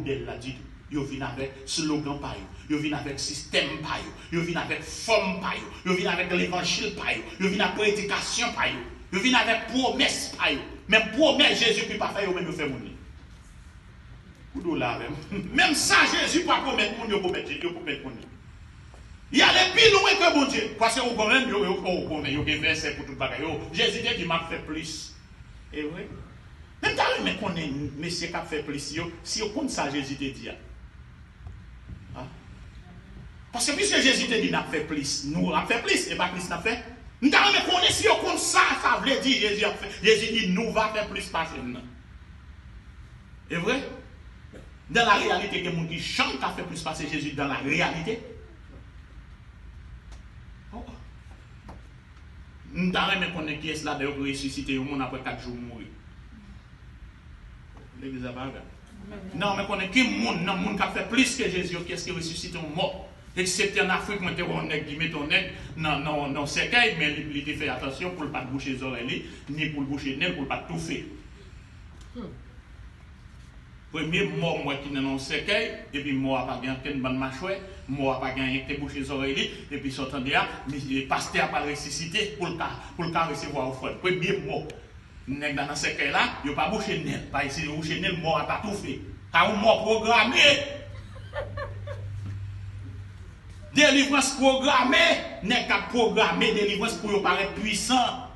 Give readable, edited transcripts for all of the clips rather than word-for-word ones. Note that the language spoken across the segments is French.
modèle là dit. Ils viennent avec slogan pa yo, ils viennent avec système pa yo, ils viennent avec forme pa yo, ils viennent avec l'évangile pa yo, ils viennent avec prédication pa yo, ils viennent avec promesse pa yo. Même promesse Jésus qui pas faire yo même yo fait moun. Ou là même ça Jésus pas promettre moun yo promettre moun. Il y a les plus loin que bon Dieu parce que vous connaissez yo verset pour tout bagay yo. Jésus dit m'a fait plus. Et vrai. Même ta mais connaît monsieur qui a fait plus yo, si on compte ça Jésus te dit. Parce que puisque Jésus te dit n'a fait plus, nous a fait plus et pas plus n'a fait. Nous avons reconnu si on compte ça, ça veut dire Jésus a fait. Jésus dit nous va faire plus passer maintenant. C'est vrai? Dans la réalité, il y a des gens qui chantent à faire plus passer Jésus dans la réalité. Nous avons reconnu qui est là d'ailleurs pour ressusciter au monde après 4 jours mourir. L'église a pas regardé. Non, mais connaît qui monde qui a fait plus que Jésus, qui est-ce qui ressuscite un mort. Excepté en Afrique, moi, tu vois, qui met ton nez dans cercueil, mais il te fait attention pour ne pas boucher les oreilles, ni pour boucher les nez, pour ne pas tout faire. Premier mort, moi, qui est dans le cercueil, et puis moi, pas bien une bonne mâchoire, moi, pas bien te boucher les oreilles, et puis sortant de là, le pasteur n'a pas ressuscité pour le cas recevoir au frère. Premier mort. Nèg dans ce cercueil là, il pas boucher le nez, pas ici boucher le nez, mort a pas tout fait. Car un mort programmé. Délivrance programmée, n'est qu'à programmer délivrance pour y paraître puissant.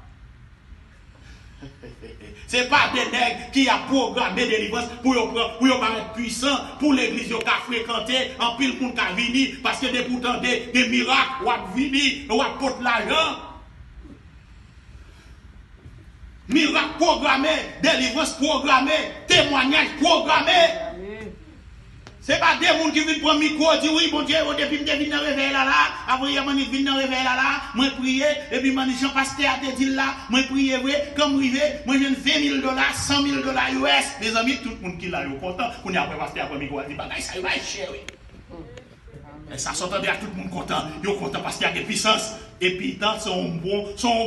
Ce n'est pas des nègres qui a programmé délivrance pour y paraître puissant, pour l'église qui a fréquenté, en pile pour qu'à venir, parce que des pourtant des miracles, ou à venir, ou à porter l'argent. Miracle programmé, délivrance programmée, témoignage programmé. Ce n'est pas des gens qui viennent prendre le micro et disent oui, bon Dieu, depuis que je viens dans le réveil là, après je viens dans le réveil là, moi prier, et puis Jean Pasteur a dit là, moi prier, comme rivé, moi j'ai $20,000, $100,000 US. Les amis, tout le monde qui l'a eu content, qu'on y a après Pasteur après micro, il dit, ça va être cher. Et ça s'entendait à tout le monde content, ils sont contents parce qu'il y a des puissances. Et puis, tant sont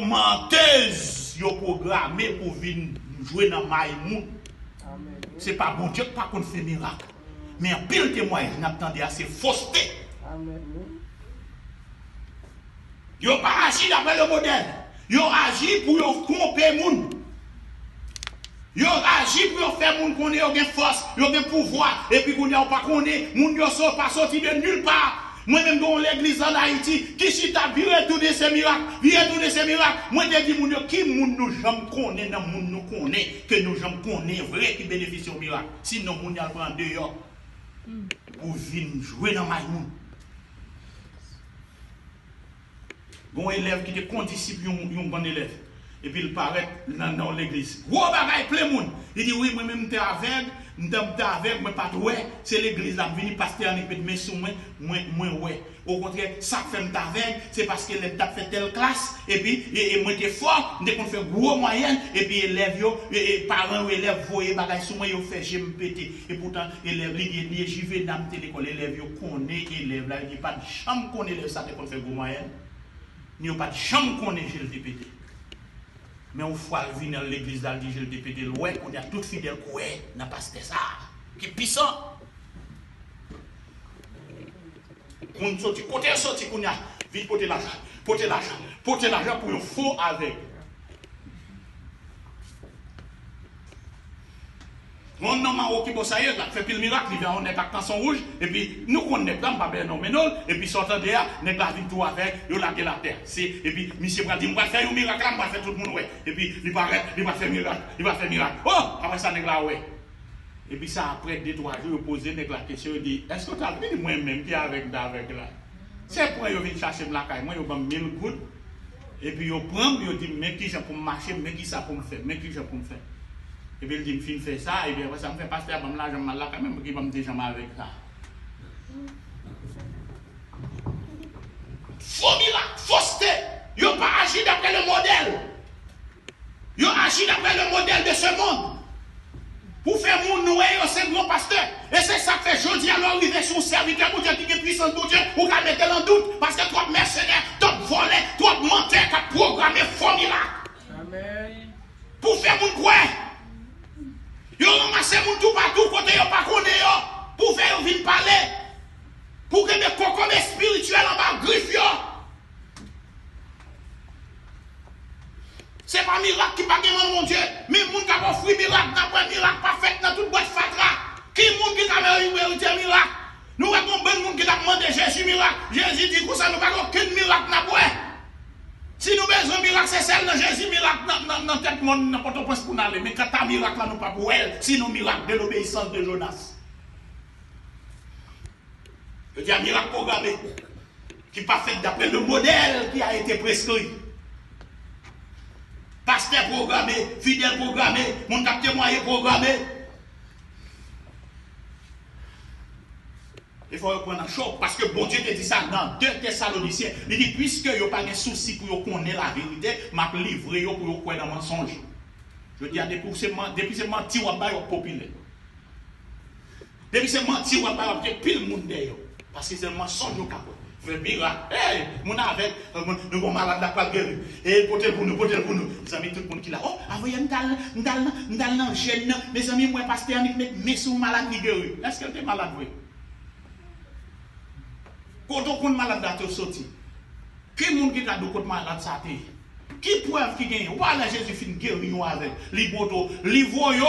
menteuses, ils sont programmés pour venir jouer dans Maïmoun. Ce n'est pas bon Dieu qui pas qu'on fait miracle. Mais en pile témoignage, n'attendez à ces faussetés. Ils n'ont pas agi d'après le modèle. Ils ont agi pour tromper les gens. Ils ont agi pour faire les gens qu'on ait force, ils ont pouvoir, et puis qu'on n'ait pas qu'on ait, les gens ne sont pas sortis de nulle part. Moi-même, dans l'église en Haïti, qui si t'as viré tous ces miracles, moi je dis, qui nous jamais connaît, dans le nous connaît, que nous jamais connaît, vrai qui bénéficie au miracle. Sinon, nous allons prendre dehors pour venir jouer dans Maïmoun. Bon élève qui te condisciple un bon élève. Et puis il paraît dans l'église. Gros bagaille, plein de monde. Il dit oui, moi-même, t'es aveugle, moi pas ouais. C'est l'église là, venu pasteur, il peut mettre sur moi, ouais. Au contraire, ça fait m'ta aveugle, c'est parce que l'élève t'a fait telle classe, et puis, moi t'es fort, dès qu'on fait gros moyenne, et puis élève, et parents ou élèves, voyez bagaille sur moi, ils fait j'ai me péter. Et pourtant, élève, il est juvé dans l'école, élève, il connaît, élève là, il dit pas de chambre qu'on élève ça, dès qu'on fait gros moyenne. Il n'y a pas de chambre qu'on est, j'ai le pété. Mais une fois qu'il vient dans l'église, il dit, je le dépêté, ouais, on a tout fidèle, ouais, n'a pas c'était ça. Qui est puissant. On sorti, côté sorti, qu'on a, vite porter l'argent pour un faux avec. On n'a pas qui ça y est, fait pile miracle, il vient, on est avec canson rouge, et puis nous connaissons pas, pas bien non, mais non, et puis sortant de là, nous avons tout avec, nous avons la terre. Et puis, monsieur va dire, on va faire un miracle, on va faire tout le monde, ouais. Et puis, il va faire miracle, Oh, après ça, nous avons, ouais. Et puis, ça, après 2-3 jours, il pose la question, il dit, est-ce que tu as vu moi-même qui est avec là? C'est pour il vient chercher la caille, moi, il va 1000 gouttes, et puis, il prend, il dit, mais qui j'ai pour marcher, mais qui ça pour me faire, Et puis il dit, je fais ça, et puis ça me fait passer à l'argent mal là, quand même, qui va me dire avec ça. Faux miracle, fausseté. Ils n'ont pas agi d'après le modèle. Ils ont agi d'après le modèle de ce monde. Pour faire mon noué, c'est grand pasteur. Et c'est ça que fait jeudi, alors arriver sur un serviteur pour dire qu'il est puissant pour Dieu, pour qu'elle mette en doute. Parce que toi, mercenaires, toi, volés, toi, menteurs, qui a programmé faux miracle. Amen. Pour faire mon quoi? Yo ramassé moun tout partout côté yo pas connaît yo vérité miracle. Nous avons bon monde qui a demandé Jésus miracle. Jésus dit que ça nous pas aucun miracle n'a pas. Si nous avons besoin de miracle, c'est celle de Jésus miracle dans tête monde n'importe quoi pour nous aller. Mais quand ta miracle là nous pas pour elle, sinon miracle de l'obéissance de Jonas. Je dis un miracle programmé qui n'est pas fait d'après le modèle qui a été prescrit. Pasteur programmé, fidèle programmé, mon témoin programmé. Il faut reprendre un choc parce que bon Dieu te dit ça dans 2 Thessaloniciens. Il dit puisque vous n'avez pas de souci pour connaître la vérité, je vais livrer pour vous croire dans le mensonge. Je dis depuis c'est menti, vous avez populaire. Depuis c'est menti, vous avez pile le monde d'ailleurs. Parce que c'est le mensonge qui fait miracle. Hey, mon avec, nous sommes malades là, pas guérir. Et portez pour nous. Les amis, tout le monde qui là. Oh, avant, nous dans jeune, mes amis, moi, pasteur, mais si vous malade, ni guérir. Est-ce que tu es malade, oui? Quand on est malade, tu es sorti. Qui est le monde qui a dit malade, ça t'es? Qui preuve qui gagne? Voilà, Jésus fin guérir avec. Liboto, livoyo,